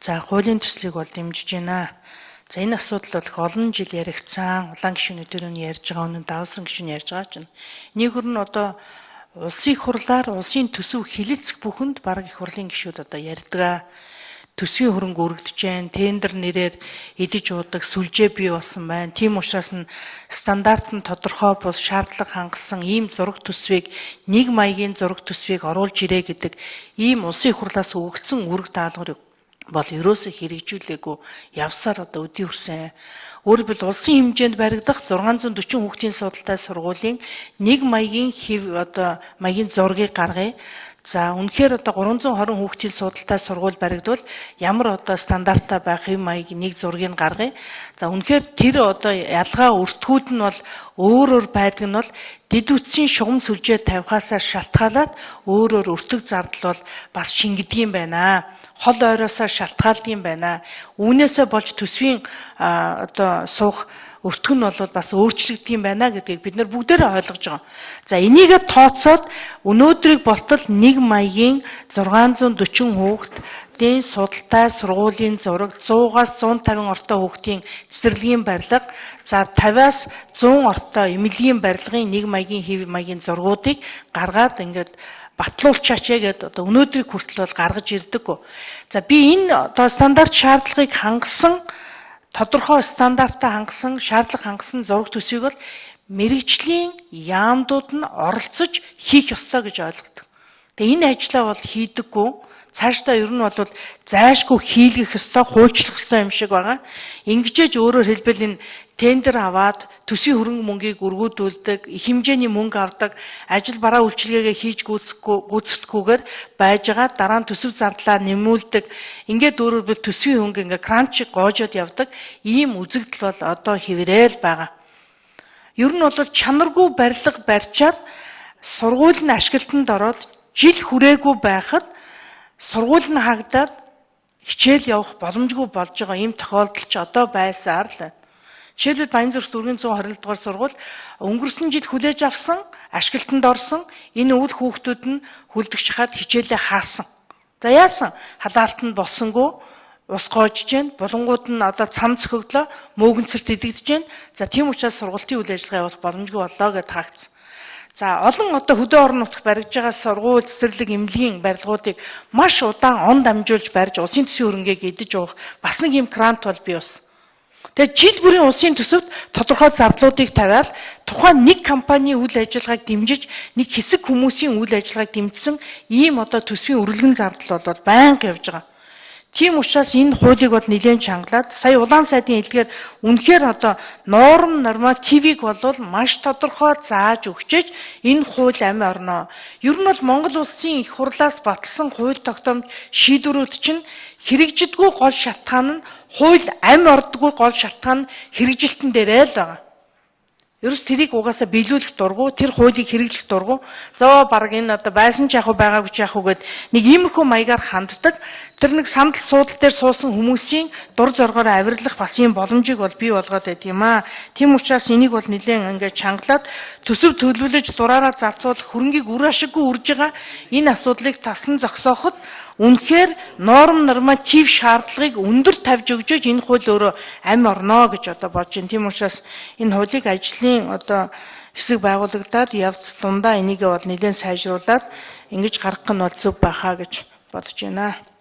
За хуулийн төслийг бол дэмжиж байна. За энэ асуудал бол их олон жил яригдсан. Улаан гишүүнүүдээр нь ярьж байгаа, өнөө давсран гишүүн ярьж байгаа чинь. Нэгөр нь одоо улсын их хурлаар улсын төсөв хилэлцэх бүхэнд бараг их хурлын гишүүд одоо ярьдаг. Төсвийн хөрөнгө өргөдөж जैन, тендер нэрээр идэж уудаг сүлжээ бий болсон байна. Тийм учраас нь стандарт нь тодорхой бус шаардлага хангасан ийм зураг төсвийг нэг маягийн зураг төсвийг оруулж ирээ гэдэг ийм улсын их хурлаас өгөгдсөн үүрэг даалгаврыг бол ерөөсөө хэрэгжүүлээгүй явсаар одоо өдий хүрсэн. Өөрөөр хэлбэл улсын хэмжээнд баригдах 640 хүүхдийн судалтай сургуулийн нэг маягийн маягийн зургийг гаргая. За үнэхээр одоо 320 хүүхдийн судалтай сургууль баригдвал ямар одоо стандарттай байх юм маягийн нэг зургийг гаргая. За үнэхээр тэр одоо ялгаа өртгүүд нь бол өөр байдаг нь бол дэд үтсийн шугам сүлжээ тавихаасаа шалтгаалаад өөрөөр өртөг зардал бол бас шингэдэг юм байна. Хол ойроосоо шалтгаалдаг юм байна. Үүнээсээ болж төсвийн одоо суух өртгөн нь бол бас өөрчлөгдөг юм байна гэдгийг бид нар бүгдээрээ ойлгож байгаа. За энийг тооцоод өнөөдрийг болтол нэг маягийн 640 хүүхдийн судалтай сургуулийн зураг 100-аас 150 ортой хүүхдийн цэцэрлэгийн барилга, за 50-аас 100 ортой эмнэлгийн барилгын нэг маягийн хэв маягийн зургуудыг гаргаад ингээд батлуулчаач гэдэг одоо өнөөдрийг хүртэл бол гаргаж ирдэг. За би энэ одоо стандарт шаардлагыг хангасан тодорхой стандартаа хангасан, шаардлага хангасан зураг төсвийг бол мэрэгжлийн яамдууд нь оролцож хийх ёстой гэж ойлгодог. Тэгээ энэ ажлаа бол хийдэггүй. Цаашдаа ер нь бол зайшгүй хийлгэх ёстой, хуульчлах ёстой юм шиг байгаа. Ингэжээж өөрөөр хэлбэл энэ тендер аваад төсвийн хөрөнгө мөнгийг өргүүдүүлдэг, их хэмжээний мөнгө авдаг, ажил бараа үйлчилгээгээ хийж гүйцэтгүүгээр байж байгаа. Дараа нь төсөв зардлаа нэмүүлдэг. Ингээд өөрөөр хэлбэл төсвийн хөнгө ингээ кранч гоожод явдаг. Ийм үзэгдэл бол одоо хэврээл байгаа. Ер нь бол чанаргүй барилга барьчаад сургууль нь ашиглалтанд ороод жил хүрээгүй байхад сургууль нь хагдаад хичээл явах боломжгүй болж байгаа ийм тохиолдол ч одоо байсаар л байна. Жишээлбэл Баянзүрх дүүргийн 127 дугаар сургууль өнгөрсөн жил хүлээж авсан, ашиглалтанд орсон энэ үйл хүүхдүүд нь хүлдэгч хаад хичээлээ хаасан. За яасан? Халаалтанд болсонгүй ус гоожж जैन, булангууд нь одоо цам цохигдлоо, мөөгөнцөрт идэгдэж जैन. За тийм учраас сургуулийн үйл ажиллагаа явуулах боломжгүй боллоо гэд хаагдсан. За олон одоо хөдөө орон нутагт баригдж байгаа сургууль, цэцэрлэг, эмнэлгийн барилгуудыг маш удаан он дамжуулж барьж улсын төсвийн хөрөнгийг идэж уух бас нэг юм грант бол бий болсон. Тэгээд жил бүрийн улсын төсөвт тодорхой зардлуудыг тавиал тухайн нэг компанийн үйл ажиллагааг дэмжиж нэг хэсэг хүмүүсийн үйл ажиллагааг дэмжсэн ийм одоо төсвийн үргэлгэн зардал бол байнга явж байгаа. Тийм учраас энэ хуулийг бол нэлээд чангалаад сая улаан сайдын хэлгээр үнэхээр одоо норм нормативыг бол маш тодорхой зааж өгчээж энэ хууль амь орно. Ер нь бол Монгол улсын их хурлаас баталсан хууль тогтоомж шийдвэрүүд чинь хэрэгжидгүй гол шалтгаан нь хууль амь ордгүй гол шалтгаан нь хэрэгжилтэн дээрээ л байгаа. Ерөөс тэрийг угаасаа биелүүлэх дургу, тэр хуулийг хэрэглэх дургу. За баг энэ одоо байсан ч яг уу байгаагүй ч яг уу гэд нэг иймэрхүү маягаар ханддаг. Тэр нэг сандал суудал дээр суусан хүмүүсийн дур зоргоор авирлах бас ийм боломжийг бол бий болгоод байд юм аа. Тийм учраас энийг бол нэлээд ингээд чангалаад төсөв төлөвлөж дураараа зарцуулах хөрөнгийг үр ашиггүй үрж байгаа энэ асуудлыг таслан зогсооход үнэхээр норм норматив шаардлагыг өндөр тавьж өгчөөж энэ хууль өөрөө амь орно гэж одоо бодож байна. Тийм учраас энэ хуулийг ажлын одоо хэсэг байгуулагдаад явц дундаа энийг бол нэлээд сайжруулад ингэж гаргах нь бол зөв байхаа гэж бодож байна.